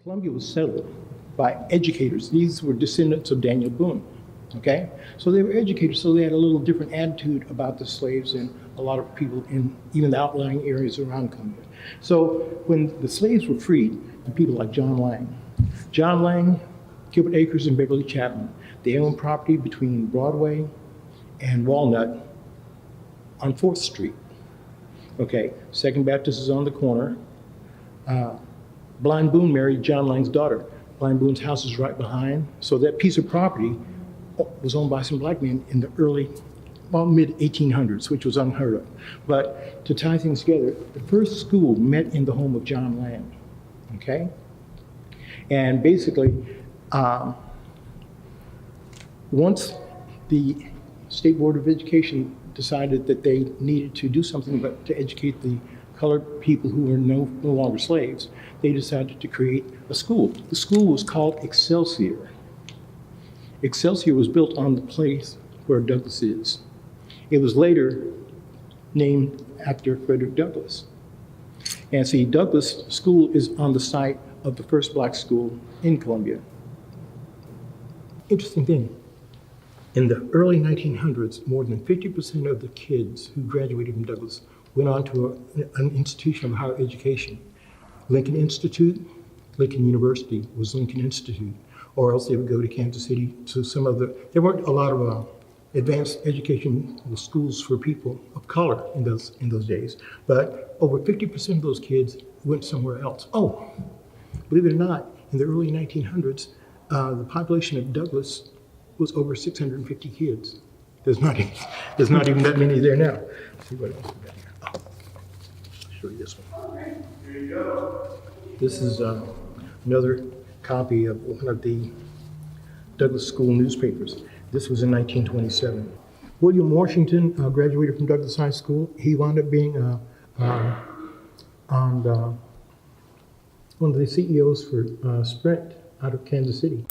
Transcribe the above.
Columbia was settled by educators. These were descendants of Daniel Boone, okay? So they were educators, so they had a little different attitude about the slaves than a lot of people in even the outlying areas around Columbia. So when the slaves were freed, and people like John Lang, Gilbert Acres, and Beverly Chapman, they owned property between Broadway and Walnut on 4th Street. Okay, Second Baptist is on the corner. Blind Boone married John Lang's daughter. Blind Boone's house is right behind. So that piece of property was owned by some black men in the mid 1800s, which was unheard of. But to tie things together, the first school met in the home of John Lang, okay? And basically, once the State Board of Education decided that they needed to do something but to educate the colored people who were no longer slaves, they decided to create a school. The school was called Excelsior. Excelsior was built on the place where Douglas is. It was later named after Frederick Douglass. And see, Douglas School is on the site of the first black school in Columbia. Interesting thing, in the early 1900s, more than 50% of the kids who graduated from Douglas went on to an institution of higher education. Lincoln Institute, Lincoln University was Lincoln Institute, or else they would go to Kansas City to some other. There weren't a lot of advanced education schools for people of color in those days, but over 50% of those kids went somewhere else. Oh, believe it or not, in the early 1900s, the population of Douglas was over 650 kids. There's not even that many there now. Let's see what else we got here. I'll show you this one. Here you go. This is another copy of one of the Douglas School newspapers. This was in 1927. William Washington graduated from Douglas High School. He wound up being one of the CEOs for Sprint out of Kansas City.